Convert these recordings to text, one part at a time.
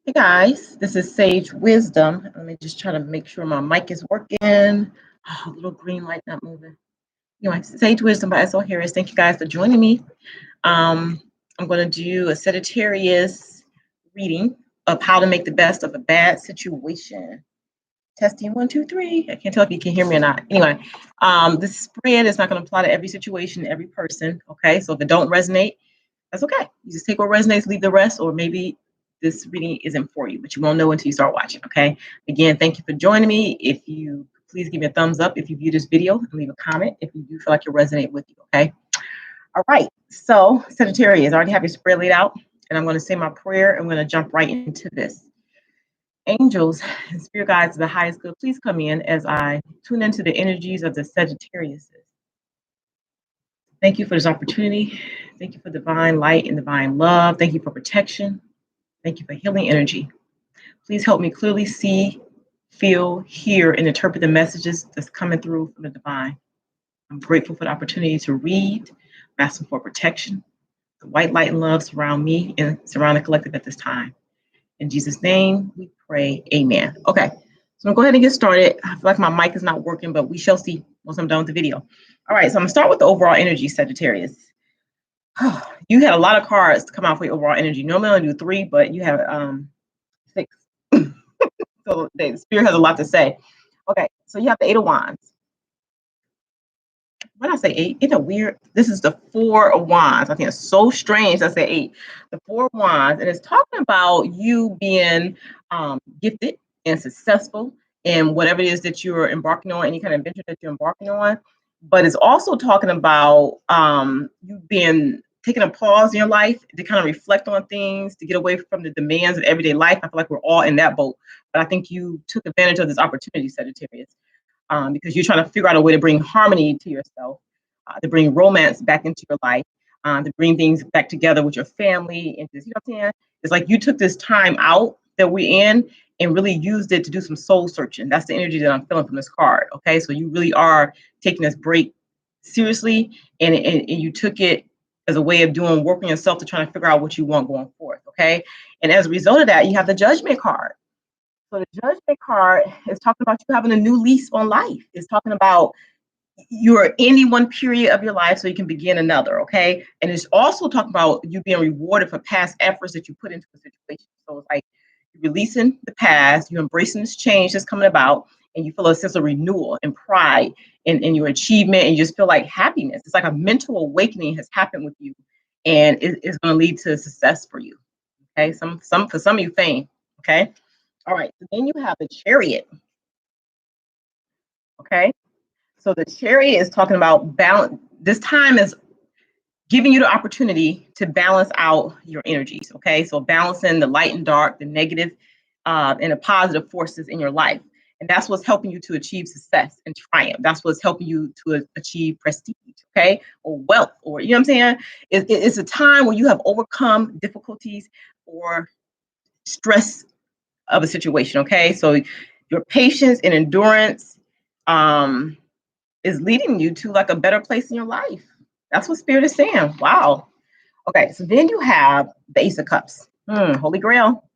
Hey guys, this is Sage Wisdom. Let me just try to make sure my mic is working. Oh, little green light not moving. Anyway, Sage Wisdom by S.L. Harris. Thank you guys for joining me. I'm going to do a Sagittarius reading of how to make the best of a bad situation. Testing 1, 2, 3. I can't tell if you can hear me or not. Anyway, this spread is not going to apply to every situation, every person. Okay, so if it don't resonate, that's okay. You just take what resonates, leave the rest, or maybe this reading isn't for you, but you won't know until you start watching, okay? Again, thank you for joining me. If you please give me a thumbs up if you view this video and leave a comment if you do feel like it resonate with you, okay? All right, so Sagittarius, I already have your spread laid out, and I'm going to say my prayer. I'm going to jump right into this. Angels and spirit guides of the highest good, please come in as I tune into the energies of the Sagittarius. Thank you for this opportunity. Thank you for divine light and divine love. Thank you for protection. Thank you for healing energy. Please help me clearly see, feel, hear, and interpret the messages that's coming through from the divine. I'm grateful for the opportunity to read. I'm asking for protection. The white light and love surround me and surround the collective at this time. In Jesus' name, we pray. Amen. Okay, so I'm gonna go ahead and get started. I feel like my mic is not working, but we shall see once I'm done with the video. All right, so I'm gonna start with the overall energy, Sagittarius. You had a lot of cards to come out for your overall energy. Normally I only do 3, but you have 6. So the spirit has a lot to say. Okay, so you have the 8 of Wands. When I say 8, isn't it weird? This is the 4 of Wands. I think it's so strange I say 8. The 4 of Wands, and it's talking about you being gifted and successful in whatever it is that you're embarking on, any kind of adventure that you're embarking on. But it's also talking about you being taking a pause in your life to kind of reflect on things, to get away from the demands of everyday life. I feel like we're all in that boat. But I think you took advantage of this opportunity, Sagittarius, because you're trying to figure out a way to bring harmony to yourself, to bring romance back into your life, to bring things back together with your family. And just, you know what I'm saying? It's like you took this time out that we're in and really used it to do some soul searching. That's the energy that I'm feeling from this card. Okay, so you really are taking this break seriously, and you took it as a way of doing work on yourself to try to figure out what you want going forth. Okay, and as a result of that, you have the Judgment card. So the Judgment card is talking about you having a new lease on life. It's talking about you're ending one period of your life so you can begin another, okay? And it's also talking about you being rewarded for past efforts that you put into a situation. So it's like you're releasing the past, you're embracing this change that's coming about, and you feel a sense of renewal and pride in your achievement, and you just feel like happiness. It's like a mental awakening has happened with you, and it's going to lead to success for you, okay? For some of you, fame, okay? All right, so then you have the Chariot, okay? So the Chariot is talking about balance. This time is giving you the opportunity to balance out your energies, okay? So balancing the light and dark, the negative and the positive forces in your life. And that's what's helping you to achieve success and triumph. That's what's helping you to achieve prestige, okay? Or wealth, or, you know what I'm saying? It's a time where you have overcome difficulties or stress of a situation, okay? So your patience and endurance is leading you to like a better place in your life. That's what Spirit is saying. Wow. Okay, so then you have the Ace of Cups. Holy Grail.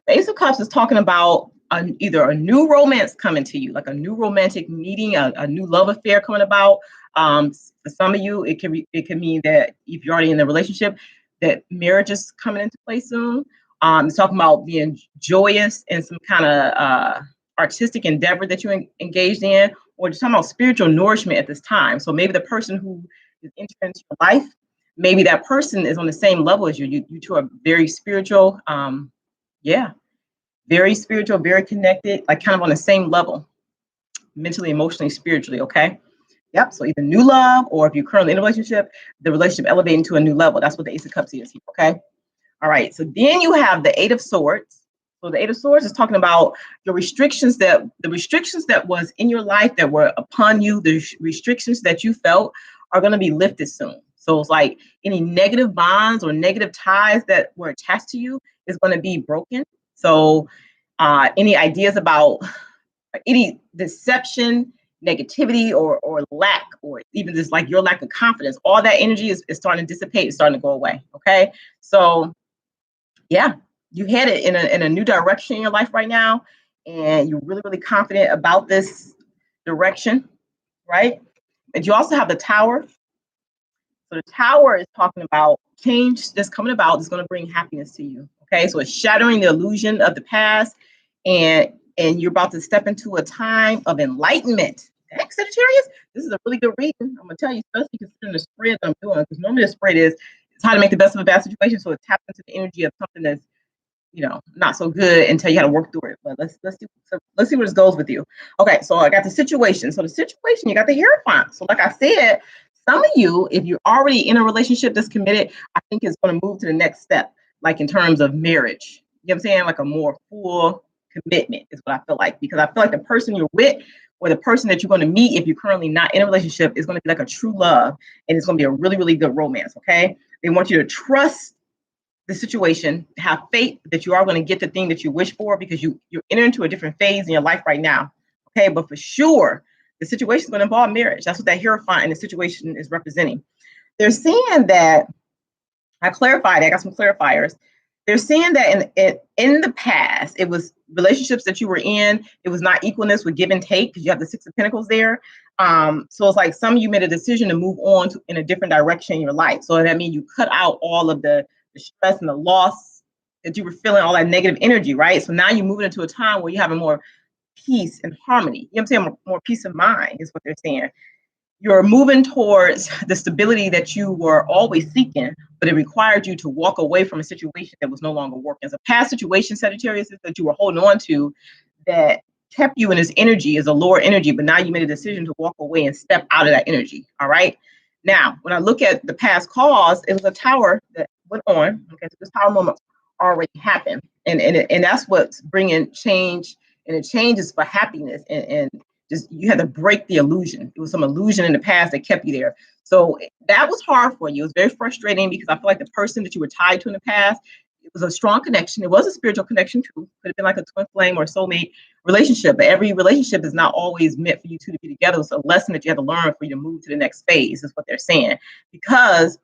The Ace of Cups is talking about either a new romance coming to you, like a new romantic meeting, a new love affair coming about. For some of you, it can mean that if you're already in a relationship, that marriage is coming into play soon. It's talking about being joyous in some kind of artistic endeavor that you engaged in, or just talking about spiritual nourishment at this time. So maybe the person who is entering into your life, maybe that person is on the same level as you. You two are very spiritual. Very spiritual, very connected, like kind of on the same level, mentally, emotionally, spiritually, okay? Yep, so either new love, or if you're currently in a relationship, the relationship elevating to a new level. That's what the Ace of Cups is, okay? All right, so then you have the Eight of Swords. So the Eight of Swords is talking about the restrictions that was in your life that were upon you, the restrictions that you felt are going to be lifted soon. So it's like any negative bonds or negative ties that were attached to you is going to be broken. So any ideas about any deception, negativity, or lack, or even just like your lack of confidence, all that energy is starting to dissipate, it's starting to go away. Okay. So yeah, you headed in a new direction in your life right now, and you're really, really confident about this direction, right? And you also have the Tower. So the Tower is talking about change that's coming about that's going to bring happiness to you. Okay, so it's shattering the illusion of the past, and you're about to step into a time of enlightenment. Heck, Sagittarius, this is a really good reading. I'm gonna tell you, especially considering the spread I'm doing, because normally the spread is it's how to make the best of a bad situation. So it taps into the energy of something that's not so good until you had to work through it. But let's see where this goes with you. Okay, so I got the situation. So the situation, you got the Hierophant. So like I said, some of you, if you're already in a relationship that's committed, I think it's going to move to the next step, like in terms of marriage. You know what I'm saying? Like a more full commitment is what I feel like, because I feel like the person you're with or the person that you're going to meet, if you're currently not in a relationship, is going to be like a true love, and it's going to be a really, really good romance. Okay, they want you to trust the situation, have faith that you are going to get the thing that you wish for, because you're entering into a different phase in your life right now. Okay, but for sure, the situation is going to involve marriage. That's what that Hierophant in the situation is representing. They're saying that, I clarified, I got some clarifiers. They're saying that in the past, it was relationships that you were in, it was not equalness with give and take, because you have the Six of Pentacles there. So it's like some of you made a decision to move on in a different direction in your life. So that means you cut out all of the stress and the loss that you were feeling, all that negative energy, right? So now you're moving into a time where you have a more peace and harmony. You know what I'm saying? More peace of mind is what they're saying. You're moving towards the stability that you were always seeking, but it required you to walk away from a situation that was no longer working. As a past situation, Sagittarius, that you were holding on to that kept you in this energy is a lower energy, but now you made a decision to walk away and step out of that energy. All right. Now, when I look at the past cause, it was a Tower that went on. Okay, so this Tower moment already happened, and that's what's bringing change, and it changes for happiness, and just you had to break the illusion. It was some illusion in the past that kept you there. So that was hard for you. It was very frustrating, because I feel like the person that you were tied to in the past, it was a strong connection. It was a spiritual connection too. Could have been like a twin flame or soulmate relationship, but every relationship is not always meant for you two to be together. It's a lesson that you have to learn for you to move to the next phase, is what they're saying, because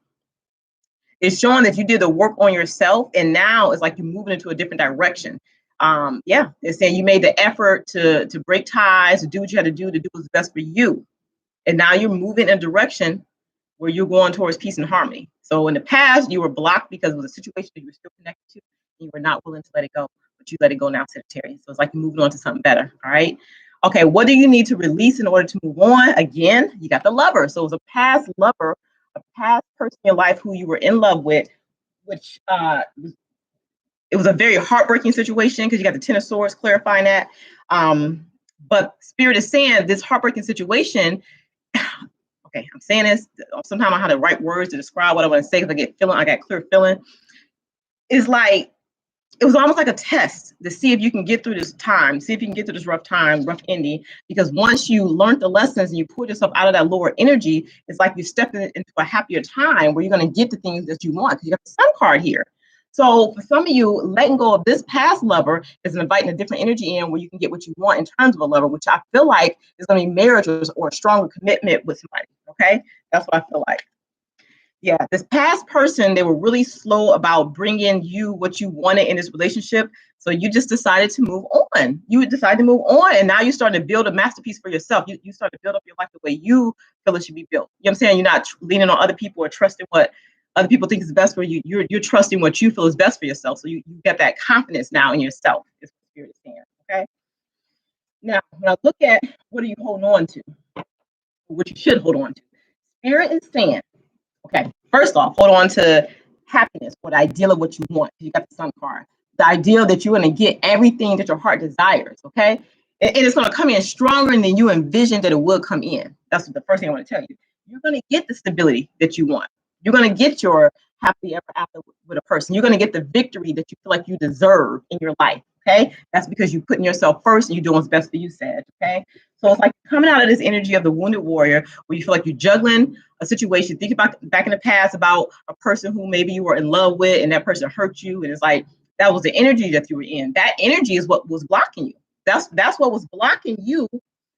it's showing that you did the work on yourself, and now it's like you're moving into a different direction. Yeah, they're saying you made the effort to break ties, to do what you had to do what's best for you, and now you're moving in a direction where you're going towards peace and harmony. So in the past, you were blocked because it was a situation that you were still connected to, and you were not willing to let it go, but you let it go now, Sagittarius. So it's like you're moving on to something better. All right. Okay, what do you need to release in order to move on? Again, you got the Lover. So it was a past lover, a past person in your life who you were in love with, which it was a very heartbreaking situation, because you got the Ten of Swords clarifying that. But Spirit is saying this heartbreaking situation. Okay, I'm saying this. Sometimes I have the right words to describe what I want to say, because I got clear feeling. It's like it was almost like a test to see if you can get through this time, see if you can get through this rough time, rough ending. Because once you learned the lessons and you pulled yourself out of that lower energy, it's like you stepped into a happier time where you're going to get the things that you want, because you got the Sun card here. So for some of you, letting go of this past lover is inviting a different energy in where you can get what you want in terms of a lover, which I feel like is going to be marriage or a stronger commitment with somebody. Okay, that's what I feel like. Yeah, this past person, they were really slow about bringing you what you wanted in this relationship. So you just decided to move on. You decided to move on, and now you're starting to build a masterpiece for yourself. You start to build up your life the way you feel it should be built. You know what I'm saying? You're not leaning on other people or trusting what other people think is best for you. You're trusting what you feel is best for yourself. So you get that confidence now in yourself, is what Spirit is saying. Okay. Now, when I look at what are you holding on to, what you should hold on to, Spirit is saying, okay, first off, hold on to happiness, or the ideal of what you want. You got the Sun card. The ideal that you're going to get everything that your heart desires, okay? And it's going to come in stronger than you envisioned that it would come in. That's the first thing I want to tell you. You're going to get the stability that you want. You're going to get your happily ever after with a person. You're going to get the victory that you feel like you deserve in your life, okay? That's because you're putting yourself first and you're doing what's best for you, Sag, okay? So it's like coming out of this energy of the wounded warrior, where you feel like you're juggling a situation. Think about back in the past about a person who maybe you were in love with, and that person hurt you, and it's like that was the energy that you were in. That energy is what was blocking you. That's what was blocking you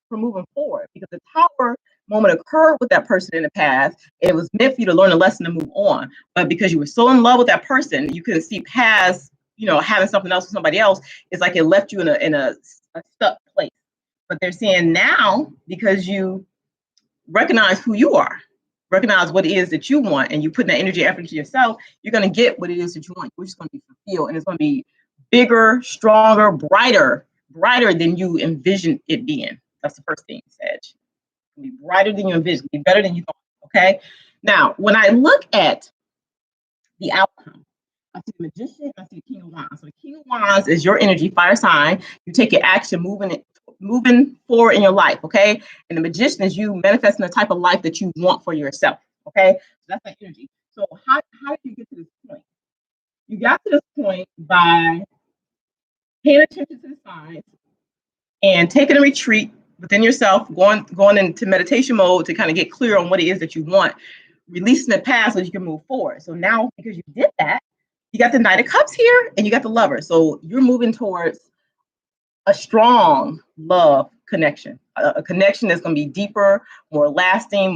from moving forward, because the Tower moment occurred with that person in the past. It was meant for you to learn a lesson to move on, but because you were so in love with that person, you couldn't see past having something else with somebody else, it's like it left you in a stuck place. But they're saying now, because you recognize who you are, recognize what it is that you want, and you put that energy effort into yourself, you're going to get what it is that you want. You're just going to be fulfilled, and it's going to be bigger, stronger, brighter than you envisioned it being. That's the first thing, Sag. Be brighter than you envisioned, be better than you thought. Okay. Now, when I look at the outcome, I see the Magician, I see the King of Wands. So the King of Wands is your energy, fire sign. You take your action, moving forward in your life. Okay. And the Magician is you manifesting the type of life that you want for yourself. Okay. So that's that energy. So how did you get to this point? You got to this point by paying attention to the signs and taking a retreat within yourself, going into meditation mode to kind of get clear on what it is that you want, releasing the past so you can move forward. So now, because you did that, you got the Knight of Cups here and you got the Lover. So you're moving towards a strong love connection, a connection that's going to be deeper, more lasting,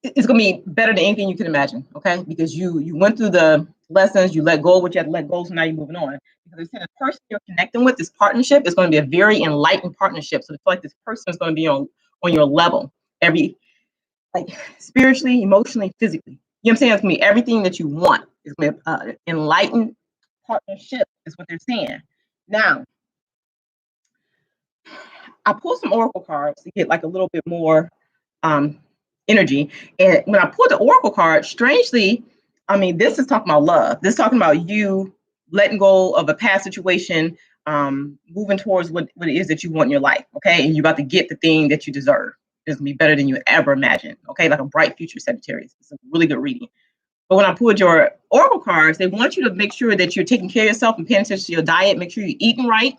it's going to be better than anything you can imagine. Okay. Because you went through the lessons, you let go of what you had to let go. So now you're moving on. Because the person you're connecting with, this partnership is going to be a very enlightened partnership. So it's like this person is going to be on your level, like spiritually, emotionally, physically. You know what I'm saying? It's going to be everything that you want. It's going to be an enlightened partnership is what they're saying. Now, I pulled some oracle cards to get like a little bit more energy. And when I pulled the oracle card, strangely, I mean, this is talking about love. This is talking about you letting go of a past situation, moving towards what it is that you want in your life. Okay. And you're about to get the thing that you deserve. It's going to be better than you ever imagined. Okay. Like a bright future, Sagittarius. It's a really good reading. But when I pulled your oracle cards, they want you to make sure that you're taking care of yourself and paying attention to your diet. Make sure you're eating right.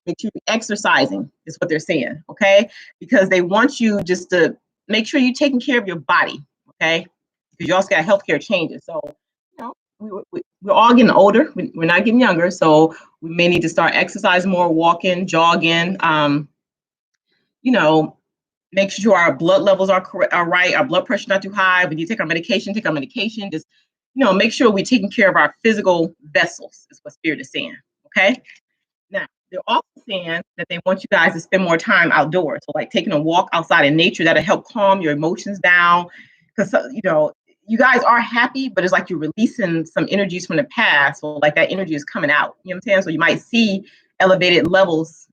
Make sure you're exercising is what they're saying. Okay. Because they want you just to make sure you're taking care of your body. Okay. Because you also got healthcare changes. So, we're all getting older. We're not getting younger. So we may need to start exercising more, walking, jogging, make sure our blood levels are right. Our blood pressure not too high. When you take our medication, Just, make sure we're taking care of our physical vessels is what Spirit is saying. Okay. Now, they're also saying that they want you guys to spend more time outdoors. So like taking a walk outside in nature, that'll help calm your emotions down. Because, you guys are happy, but it's like you're releasing some energies from the past. So like that energy is coming out. You know what I'm saying? So you might see elevated levels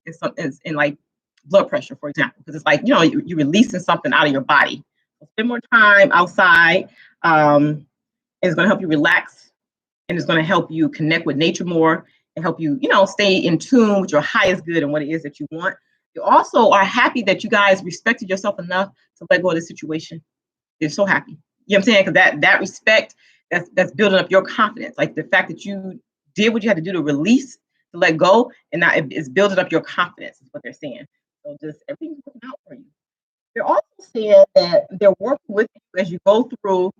in like blood pressure, for example, because it's like, you're releasing something out of your body. So spend more time outside. It's going to help you relax, and it's going to help you connect with nature more and help you, stay in tune with your highest good and what it is that you want. You also are happy that you guys respected yourself enough to let go of the situation. You're so happy. You know what I'm saying? Because that respect, that's building up your confidence. Like the fact that you did what you had to do to release, to let go, and now it's building up your confidence is what they're saying. So just everything's working out for you. They're also saying that they're working with you as you go through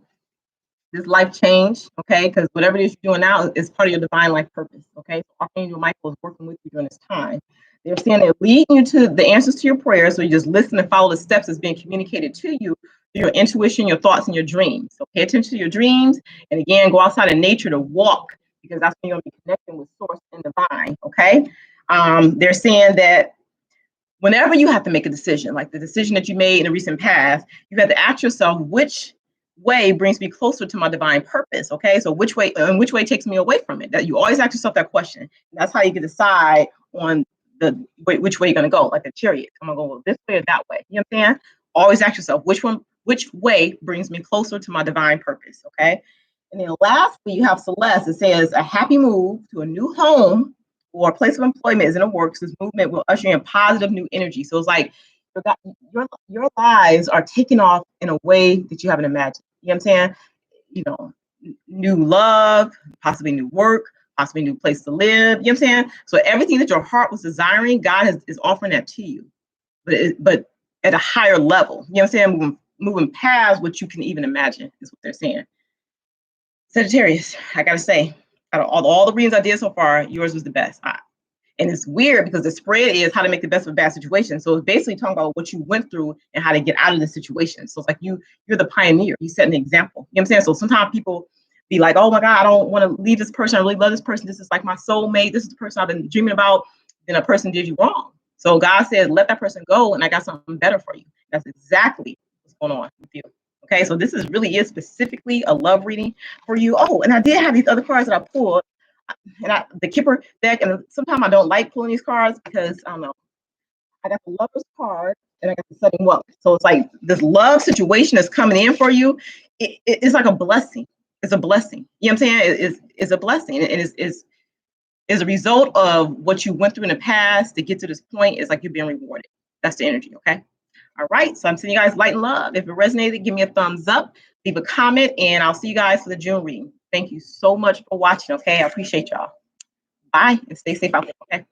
this life change, okay? Because whatever it is you're doing now is part of your divine life purpose, okay? So Archangel Michael is working with you during this time. They're saying they're leading you to the answers to your prayers, so you just listen and follow the steps that's being communicated to you through your intuition, your thoughts, and your dreams. So pay attention to your dreams, and again, go outside in nature to walk, because that's when you're going to be connecting with Source and Divine, okay? They're saying that whenever you have to make a decision, like the decision that you made in the recent past, you have to ask yourself, which way brings me closer to my divine purpose? Okay, so which way takes me away from it? That you always ask yourself that question. And that's how you can decide on which way you're going to go, like a chariot. I'm going to go this way or that way. You know what I'm saying? Always ask yourself, which way brings me closer to my divine purpose? Okay. And then lastly, you have Celeste. It says a happy move to a new home or a place of employment is in the works. This movement will usher in positive new energy. So it's like your lives are taking off in a way that you haven't imagined. You know what I'm saying? New love, possibly new work, possibly new place to live. You know what I'm saying? So everything that your heart was desiring, God is offering that to you, but at a higher level. You know what I'm saying? Moving past what you can even imagine is what they're saying. Sagittarius, I gotta say, out of all the readings I did so far, yours was the best. And it's weird because the spread is how to make the best of a bad situation. So it's basically talking about what you went through and how to get out of the situation. So it's like you're the pioneer. You set an example. You know what I'm saying? So sometimes people be like, oh my God, I don't want to leave this person. I really love this person. This is like my soulmate. This is the person I've been dreaming about. Then a person did you wrong. So God said, let that person go, and I got something better for you. That's exactly what's going on with you. Okay, so this is really is specifically a love reading for you. Oh, and I did have these other cards that I pulled, and the Kipper deck, and sometimes I don't like pulling these cards because I don't know. I got the Lover's card and I got the Setting Wealth. So it's like this love situation is coming in for you. It's like a blessing. It's a blessing. You know what I'm saying? It's a blessing. And is a result of what you went through in the past to get to this point. It's like you're being rewarded. That's the energy, okay? All right, so I'm sending you guys light and love. If it resonated, give me a thumbs up, leave a comment, and I'll see you guys for the June reading. Thank you so much for watching, okay? I appreciate y'all. Bye, and stay safe out there, okay?